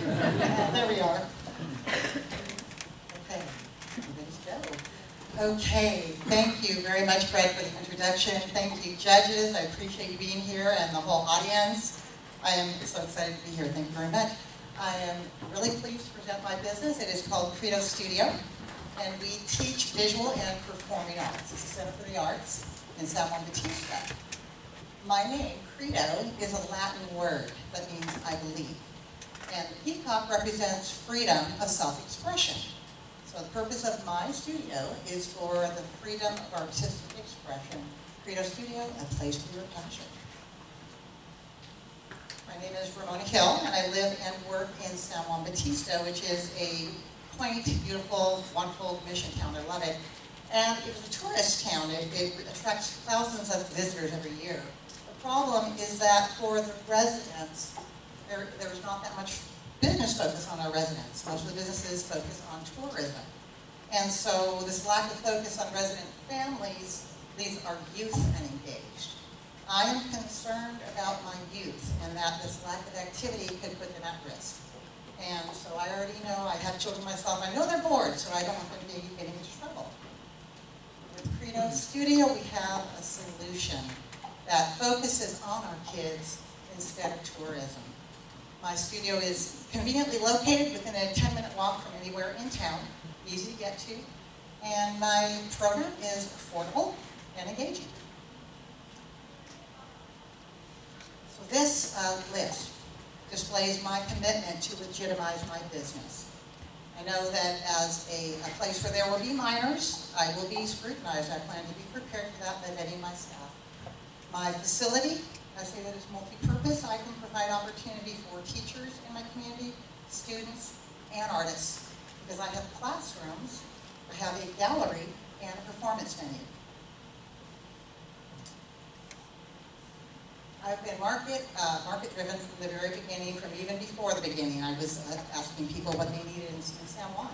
There we are. Okay, ready to go. Okay, thank you very much, Fred, for the introduction. Thank you, judges. I appreciate you being here and the whole audience. I am so excited to be here. Thank you very much. I am really pleased to present my business. It is called Credo Studio, and we teach visual and performing arts. It's a Center for the Arts in San Juan Bautista. My name, Credo, is a Latin word that means I believe. And the peacock represents freedom of self-expression. So the purpose of my studio is for the freedom of artistic expression. Credo Studio, a place for your passion. My name is Ramona Hill, and I live and work in San Juan Bautista, which is a quaint, beautiful, wonderful mission town. I love it. And it's a tourist town. It attracts thousands of visitors every year. The problem is that for the residents, there's not that much business focus on our residents. Most of the businesses focus on tourism. And so this lack of focus on resident families leaves our youth unengaged. I am concerned about my youth and that this lack of activity could put them at risk. And so I already know, I have children myself, I know they're bored, so I don't want them to be getting into trouble. With Credo Studio, we have a solution that focuses on our kids instead of tourism. My studio is conveniently located within a 10-minute walk from anywhere in town, easy to get to, and my program is affordable and engaging. So this list displays my commitment to legitimize my business. I know that as a place where there will be minors, I will be scrutinized. I plan to be prepared for that by vetting my staff. My facility, I say that it's multi-purpose. I can provide opportunity for teachers in my community, students, and artists. Because I have classrooms, I have a gallery, and a performance venue. I've been market-driven from the very beginning, from even before the beginning. I was asking people what they needed in San Juan.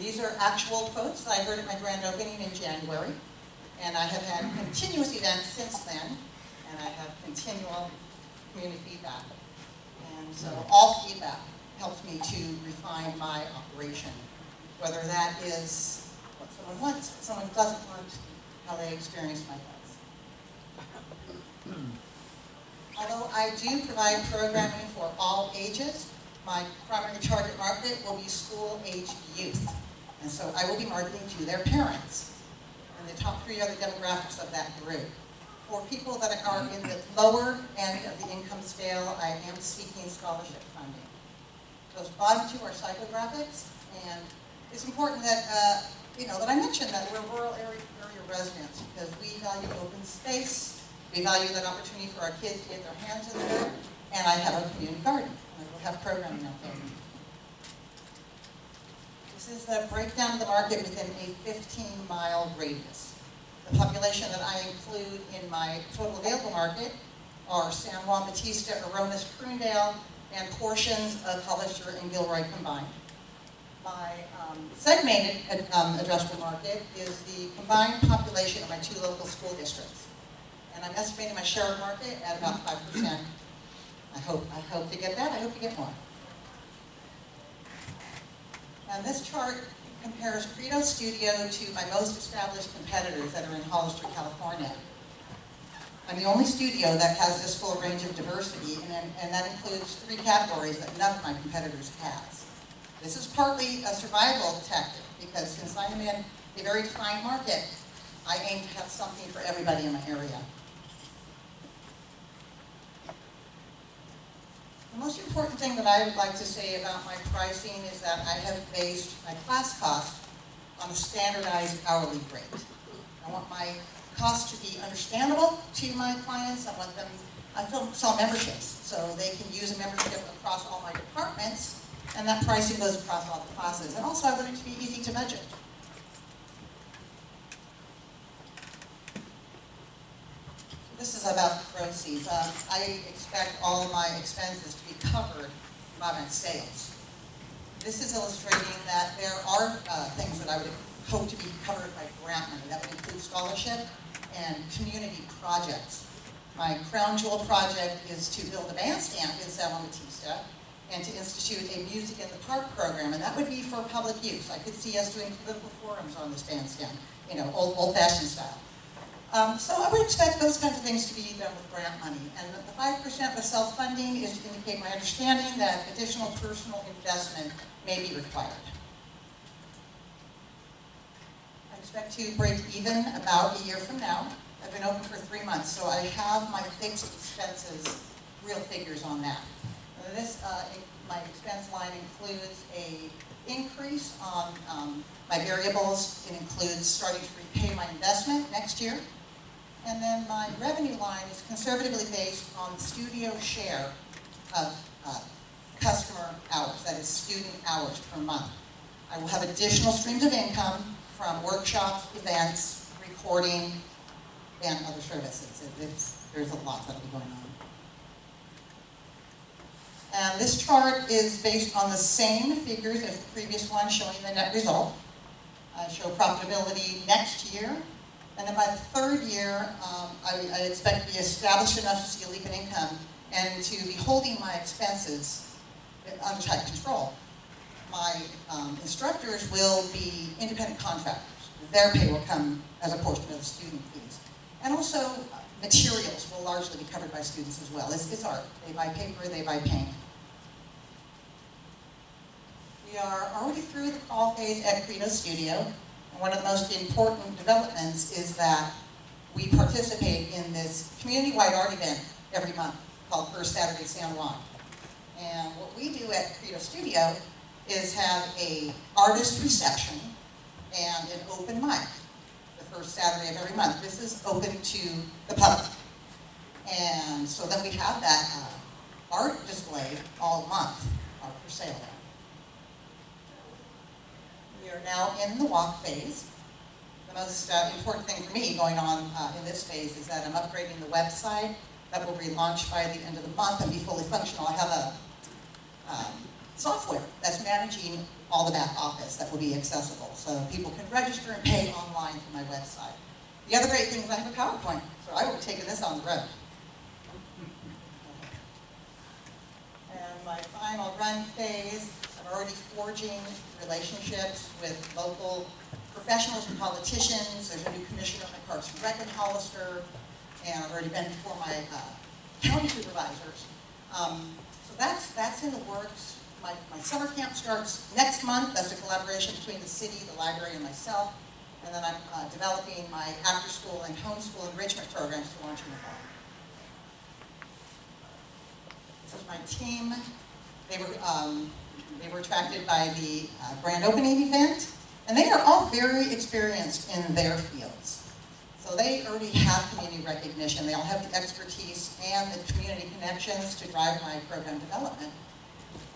These are actual quotes that I heard at my grand opening in January. And I have had continuous events since then, and I have continual community feedback. And so all feedback helps me to refine my operation, whether that is what someone wants, what someone doesn't want, how they experience my place. Although I do provide programming for all ages, my primary target market will be school-aged youth. And so I will be marketing to their parents. And the top three are the demographics of that group. For people that are in the lower end of the income scale, I am seeking scholarship funding. Those bottom two are psychographics, and it's important that that I mention that we're rural area residents because we value open space, we value that opportunity for our kids to get their hands in the dirt, and I have a community garden, and we'll have programming out there. This is the breakdown of the market within a 15-mile radius. The population that I include in my total available market are San Juan Bautista, Aronis, Croondale, and portions of Hollister and Gilroy combined. My segmented addressable market is the combined population of my two local school districts. And I'm estimating my share of market at about 5%. I hope to get that. I hope to get more. And this chart compares Credo Studio to my most established competitors that are in Hollister, California. I'm the only studio that has this full range of diversity, and that includes 3 categories that none of my competitors has. This is partly a survival tactic, because since I'm in a very defined market, I aim to have something for everybody in my area. The most important thing that I would like to say about my pricing is that I have based my class cost on a standardized hourly rate. I want my costs to be understandable to my clients. I sell memberships, so they can use a membership across all my departments, and that pricing goes across all the classes. And also I want it to be easy to budget. This is about proceeds. I expect all of my expenses to be covered by my sales. This is illustrating that there are things that I would hope to be covered by grant money. That would include scholarship and community projects. My crown jewel project is to build a bandstand in San Juan Bautista, and to institute a music in the park program, and that would be for public use. I could see us doing political forums on this bandstand, you know, old-fashioned style. So I would expect those kinds of things to be done with grant money. And the 5% of self-funding is to indicate my understanding that additional personal investment may be required. I expect to break even about a year from now. I've been open for 3 months, so I have my fixed expenses, real figures on that. My expense line includes a increase on my variables. It includes starting to repay my investment next year. And then my revenue line is conservatively based on the studio share of customer hours, that is student hours per month. I will have additional streams of income from workshops, events, recording, and other services. There's a lot that'll be going on. And this chart is based on the same figures as the previous one, showing the net result. I show profitability next year, and then by the 3rd year, I expect to be established enough to see a leap in income and to be holding my expenses under tight control. My instructors will be independent contractors. Their pay will come as a portion of the student fees. And also, materials will largely be covered by students as well. It's art. They buy paper, they buy paint. We are already through the fall phase at Credo Studio. And one of the most important developments is that we participate in this community-wide art event every month called First Saturday San Juan. And what we do at Credo Studio is have an artist reception and an open mic the first Saturday of every month. This is open to the public. And so then we have that art display all month, art for sale. We are now in the walk phase. The most important thing for me going on in this phase is that I'm upgrading the website. That will be launched by the end of the month and be fully functional. I have a software that's managing all the back office that will be accessible. So people can register and pay online through my website. The other great thing is I have a PowerPoint, so I will be taking this on the road. And my final run phase, I'm already forging relationships with local professionals and politicians. There's a new commissioner at my Parks and Rec in Hollister, and I've already been before my county supervisors. So that's in the works. My summer camp starts next month. That's a collaboration between the city, the library, and myself. And then I'm developing my after-school and homeschool enrichment programs to launch in the fall. This is my team. They were attracted by the grand opening event, and they are all very experienced in their fields. So they already have community recognition. They all have the expertise and the community connections to drive my program development.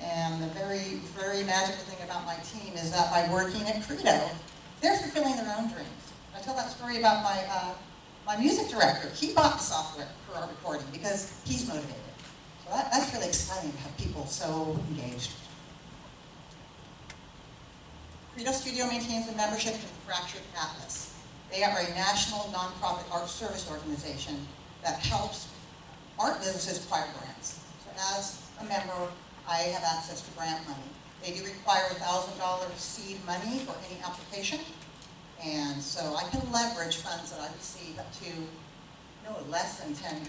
And the very, very magical thing about my team is that by working at Credo, they're fulfilling their own dreams. I tell that story about my music director. He bought the software for our recording because he's motivated. So that's really exciting to have people so engaged. Credo Studio maintains a membership in Fractured Atlas. They are a national nonprofit art service organization that helps art businesses acquire grants. So as a member, I have access to grant money. They do require $1,000 seed money for any application. And so I can leverage funds that I receive up to, less than 10,000.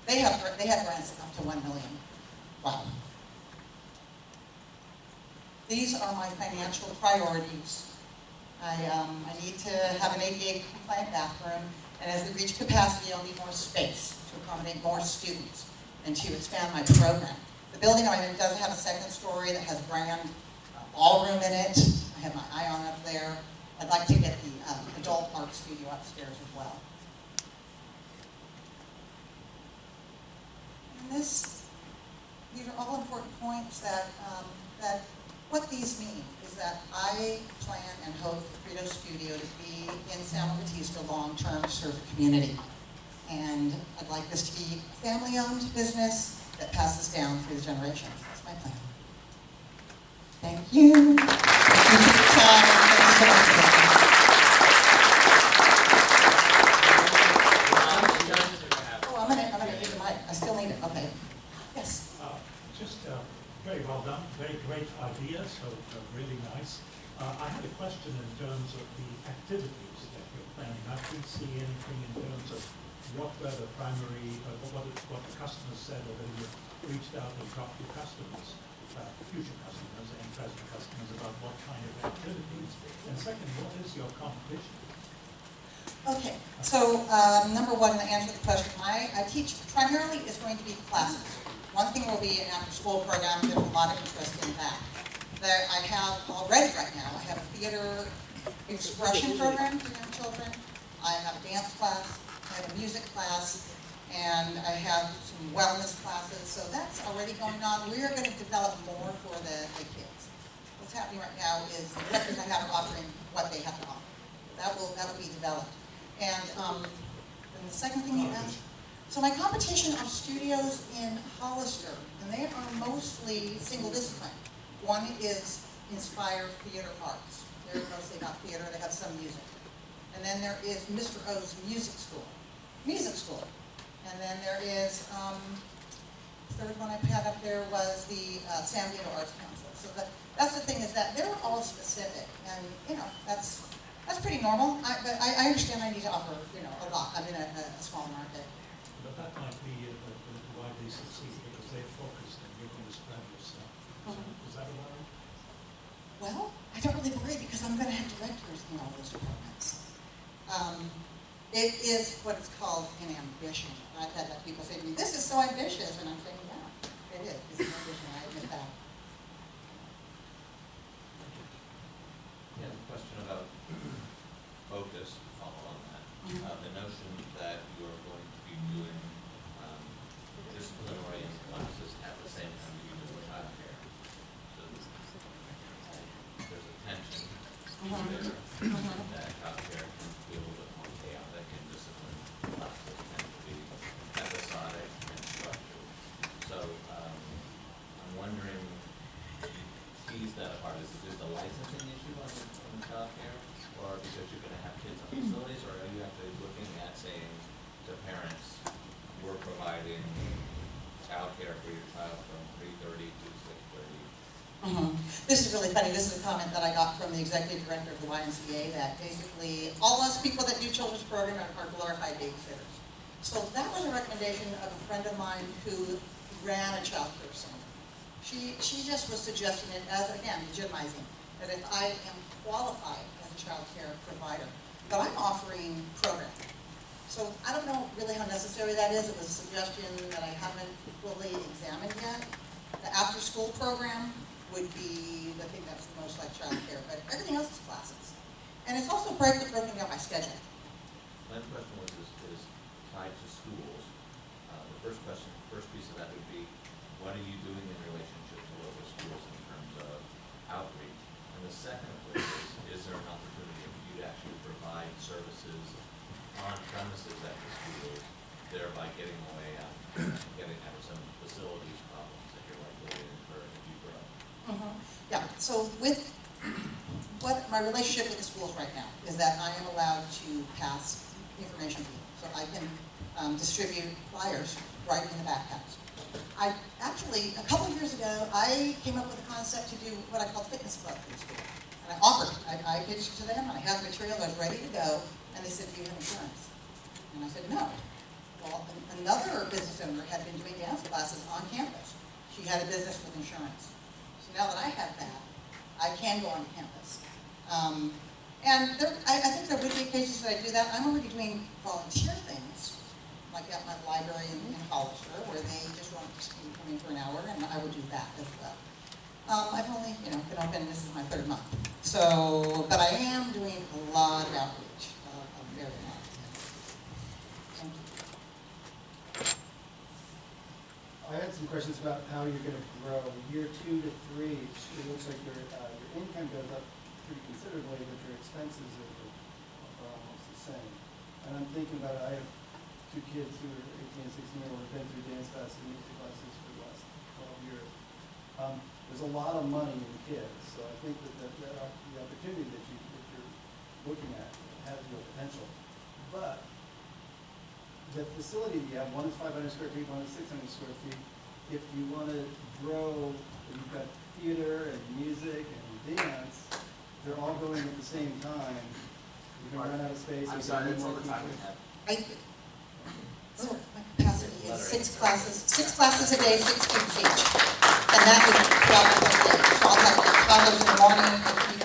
They have grants up to $1 million. Wow. These are my financial priorities. I need to have an ADA compliant bathroom, and as we reach capacity, I'll need more space to accommodate more students and to expand my program. The building I'm in does have a second story that has grand ballroom in it. I have my eye on up there. I'd like to get the adult art studio upstairs as well. And these are all important points that what these mean is that I plan and hope for Credo Studio to be in San Juan Bautista long-term to serve the community. And I'd like this to be a family-owned business that passes down through the generations. That's my plan. Thank you. Thank you for your time. Thank you so much. Oh, I'm gonna need the mic. I still need it. Okay. Yes. Just very well done, very great idea, so really nice. I had a question in terms of the activities that you're planning. I didn't see anything in terms of what were the primary, what the customers said, or whether you reached out and talked to customers, future customers and present customers about what kind of activities. And second, what is your competition? Okay, so number one, to answer the question, I teach primarily is going to be classes. One thing will be an after-school program. There's a lot of interest in that. There, I have already right now, I have a theater expression program for young children. I have a dance class, I have a music class, and I have some wellness classes. So that's already going on. We are going to develop more for the kids. What's happening right now is the directors I have are offering what they have to offer. That will be developed. And the second thing you asked, so my competition are studios in Hollister, and they are mostly single discipline. One is Inspire Theater Arts. They're mostly about theater, they have some music. And then there is Mr. O's Music School. And then there is, the third one I had up there was the San Diego Arts Council. So that's the thing, is that they're all specific, and that's pretty normal. But I understand I need to offer a lot. I'm in a small market. But that might be why they succeed, because they're focused and you're going to spread yourself. Is that a worry? Well, I don't really worry because I'm going to have directors in all those departments. It is what it's called an ambition. I've had people say to me, "This is so ambitious," and I'm saying, "Yeah, it is. It's an ambition. I admit that." Yeah, the question about focus, follow on that. The notion that you're going to be doing disciplinary classes at the same time that you do child care. So there's a tension there that child care can be a little bit more chaotic, and discipline classes tend to be episodic and structured. So I'm wondering, tease that apart. Is it just a licensing issue on the child care, or because you're going to have kids on facilities, or are you actually looking at saying to parents, we're providing child care for your child from 3:30 to 6:30? This is really funny. This is a comment that I got from the executive director of the YMCA, that basically all us people that do children's program are glorified babysitters. So that was a recommendation of a friend of mine who ran a child care center. She just was suggesting it as, again, legitimizing, that if I am qualified as a child care provider, but I'm offering programming. So I don't know really how necessary that is. It was a suggestion that I haven't fully examined yet. The after-school program would be the thing that's the most like child care, but everything else is classes. And it's also broken down by schedule. My question is tied to schools. The first piece of that would be, what are you doing in relationship to local schools in terms of outreach? And the second of which is there an opportunity for you to actually provide services on premises at the schools, thereby getting away getting out of some facilities problems that you're likely to incur if you grow? Yeah, so with what my relationship with the schools right now is that I am allowed to pass information to them. So I can distribute flyers right in the backpacks. I actually, a couple of years ago, I came up with a concept to do what I call fitness club in school. And I offered, I pitched to them, and I had the material, I was ready to go, and they said, "Do you have insurance?" And I said, "No." Well, another business owner had been doing dance classes on campus. She had a business with insurance. So now that I have that, I can go on campus. And I think there would be occasions that I do that. I'm already doing volunteer things, like at my library in Hollister, where they just want to come in for an hour, and I would do that as well. I've only, been open, this is my third month. So, but I am doing a lot of outreach, a very lot. Thank you. I had some questions about how you're going to grow. Year 2 to 3, it looks like your income goes up pretty considerably, but your expenses are almost the same. And I'm thinking about, I have 2 kids who are 18 and 16 who have been through dance classes and music classes for the last 12 years. There's a lot of money in kids, so I think that the opportunity that you're looking at has real potential. But the facility you have, one is 500 square feet, one is 600 square feet. if you want to grow, you've got theater and music and dance, they're all going at the same time. You're going to run out of space. I'm you sorry, need that's more all the time we people. have. So my capacity is 6 classes a day, 6 students each. And that is 12 hours a day. So I'll have 12 hours in the morning, and 3